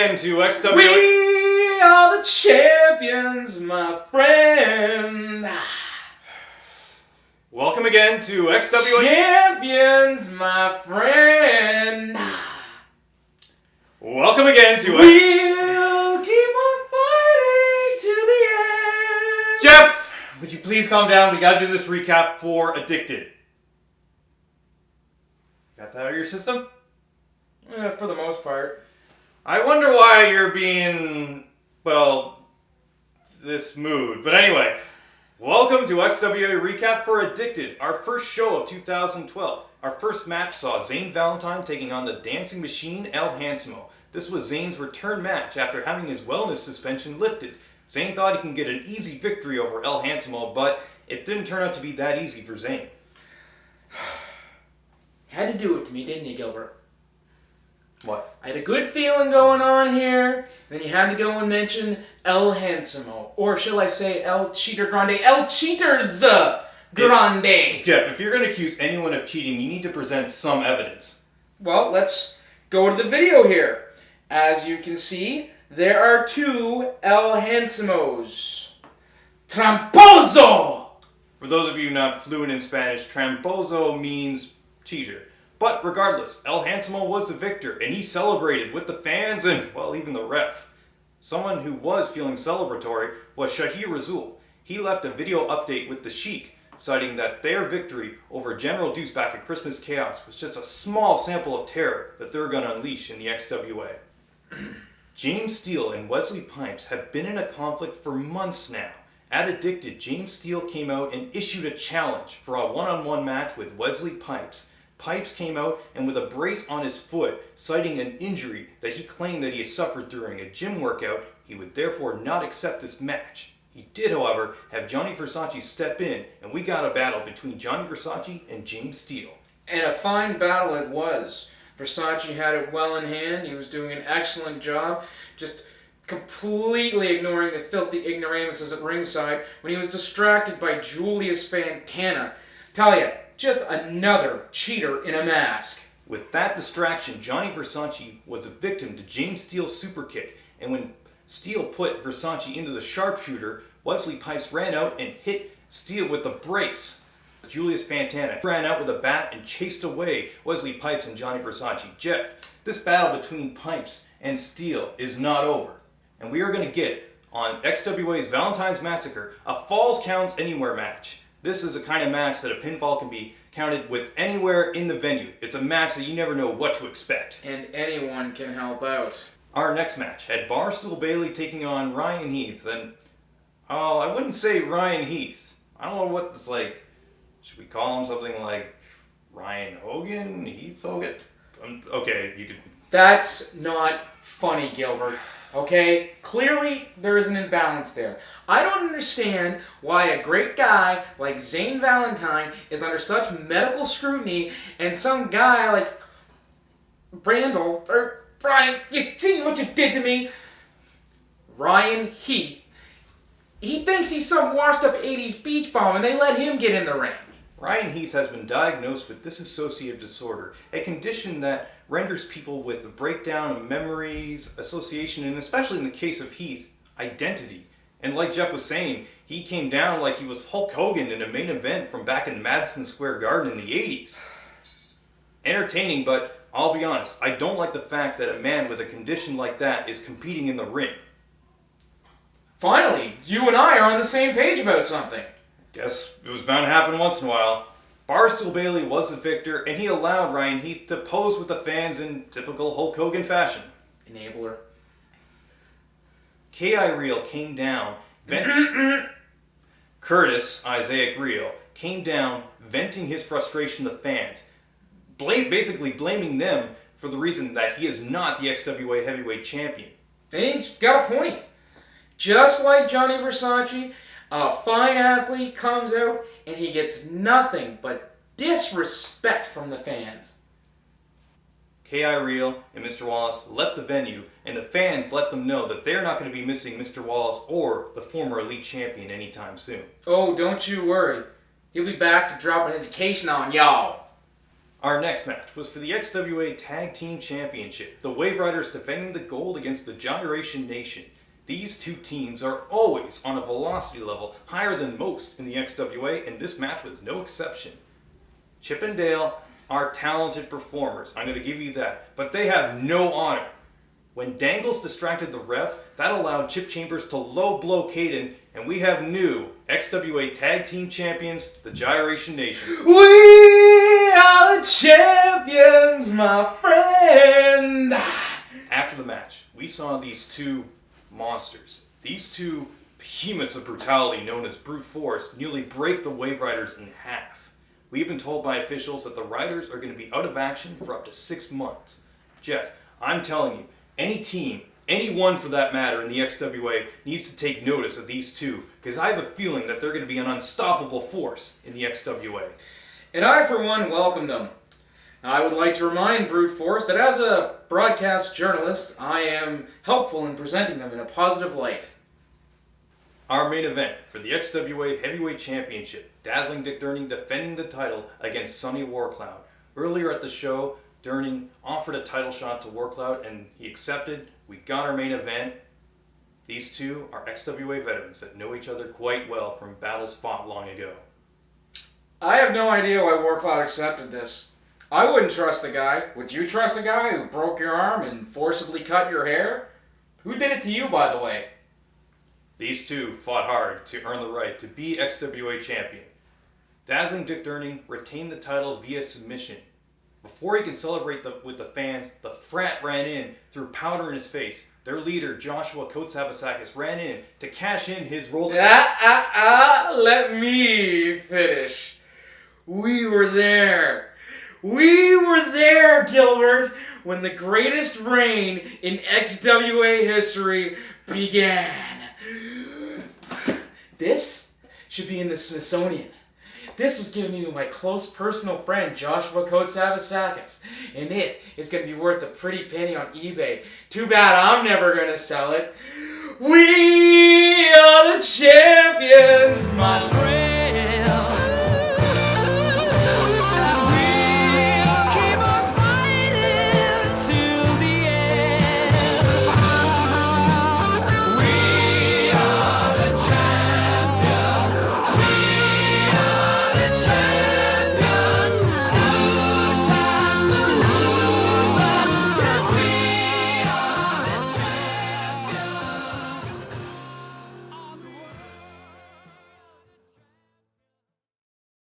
again to XWA. We are the champions, my friend. Welcome again to XWA. Champions, my friend. Welcome again to We'll keep on fighting to the end. Jeff, would you please calm down? We gotta do this recap for Addicted. Got that out of your system? For the most part. I wonder why you're being, well, this mood. But anyway, welcome to XWA Recap for Addicted, our first show of 2012. Our first match saw Zane Valentine taking on the dancing machine El Hansmo. This was Zane's return match after having his wellness suspension lifted. Zane thought he can get an easy victory over El Hansmo, but it didn't turn out to be that easy for Zane. Had to do it to me, didn't you, Gilbert? What? I had a good feeling going on here. Then you had to go and mention El Hansmo. Or shall I say El Cheater Grande? El Cheaters Grande! Jeff, if you're going to accuse anyone of cheating, you need to present some evidence. Well, let's go to the video here. As you can see, there are two El Hansmos. Tramposo! For those of you not fluent in Spanish, tramposo means cheater. But regardless, El Hansmo was the victor, and he celebrated with the fans and, well, even the ref. Someone who was feeling celebratory was Shahir Razul. He left a video update with the Sheik, citing that their victory over General Deuce back at Christmas Chaos was just a small sample of terror that they're going to unleash in the XWA. James Steele and Wesley Pipes have been in a conflict for months now. At Addicted, James Steele came out and issued a challenge for a one-on-one match with Wesley Pipes. Pipes came out and with a brace on his foot, citing an injury that he claimed that he had suffered during a gym workout, he would therefore not accept this match. He did, however, have Johnny Versace step in, and we got a battle between Johnny Versace and James Steele. And a fine battle it was. Versace had it well in hand. He was doing an excellent job, just completely ignoring the filthy ignoramuses at ringside when he was distracted by Julius Fantana. Tell ya, just another cheater in a mask. With that distraction, Johnny Versace was a victim to James Steele's super kick, and when Steele put Versace into the sharpshooter, Wesley Pipes ran out and hit Steele with the brace. Julius Fantana ran out with a bat and chased away Wesley Pipes and Johnny Versace. Jeff, this battle between Pipes and Steele is not over, and we are going to get on XWA's Valentine's Massacre a Falls Counts Anywhere match. This is a kind of match that a pinfall can be counted with anywhere in the venue. It's a match that you never know what to expect. And anyone can help out. Our next match had Barstool Bailey taking on Ryan Heath, and I wouldn't say Ryan Heath. I don't know what it's like. Should we call him something like Ryan Hogan? Heath Hogan? Okay, you could. That's not funny, Gilbert. Okay? Clearly, there is an imbalance there. I don't understand why a great guy like Zane Valentine is under such medical scrutiny and some guy like Brandel, or Brian, you see what you did to me? Ryan Heath. He thinks he's some washed up 80s beach bum and they let him get in the ring. Ryan Heath has been diagnosed with dissociative disorder, a condition that renders people with a breakdown of memories, association, and especially in the case of Heath, identity. And like Jeff was saying, he came down like he was Hulk Hogan in a main event from back in Madison Square Garden in the 80s. Entertaining, but I'll be honest, I don't like the fact that a man with a condition like that is competing in the ring. Finally, you and I are on the same page about something. Guess it was bound to happen once in a while. Barstool Bailey was the victor, and he allowed Ryan Heath to pose with the fans in typical Hulk Hogan fashion. Enabler. K.I. Real came down, Curtis, Isaac Real, came down venting his frustration to fans, basically blaming them for the reason that he is not the XWA Heavyweight Champion. And he's got a point. Just like Johnny Versace, a fine athlete comes out and he gets nothing but disrespect from the fans. K.I. Real and Mr. Wallace left the venue, and the fans let them know that they're not going to be missing Mr. Wallace or the former Elite Champion anytime soon. Oh, don't you worry. He'll be back to drop an education on y'all. Our next match was for the XWA Tag Team Championship, the Wave Riders defending the gold against the Gyration Nation. These two teams are always on a velocity level higher than most in the XWA, and this match was no exception. Chip and Dale are talented performers, I'm going to give you that, but they have no honor. When Dangles distracted the ref, that allowed Chip Chambers to low blow Caden, and we have new XWA Tag Team Champions, the Gyration Nation. We are the champions, my friend! After the match, we saw these two monsters, these two behemoths of brutality known as Brute Force, nearly break the Wave Riders in half. We have been told by officials that the Riders are going to be out of action for up to 6 months. Jeff, I'm telling you, any team, anyone for that matter in the XWA needs to take notice of these two, because I have a feeling that they're going to be an unstoppable force in the XWA. And I, for one, welcome them. I would like to remind Brute Force that as a broadcast journalist, I am helpful in presenting them in a positive light. Our main event for the XWA Heavyweight Championship, Dazzling Dick Durning defending the title against Sonny Warcloud. Earlier at the show, Durning offered a title shot to Warcloud and he accepted. We got our main event. These two are XWA veterans that know each other quite well from battles fought long ago. I have no idea why Warcloud accepted this. I wouldn't trust the guy. Would you trust the guy who broke your arm and forcibly cut your hair? Who did it to you, by the way? These two fought hard to earn the right to be XWA champion. Dazzling Dick Durning retained the title via submission. Before he can celebrate with the fans, the frat ran in, threw powder in his face. Their leader, Joshua Kotsabasakis, ran in to cash in his role. Let me finish. We were there. We were there, Gilbert, when the greatest reign in XWA history began. This should be in the Smithsonian. This was given to me by my close personal friend, Joshua Kotsabasakis, and it is going to be worth a pretty penny on eBay. Too bad I'm never going to sell it. We are the champions,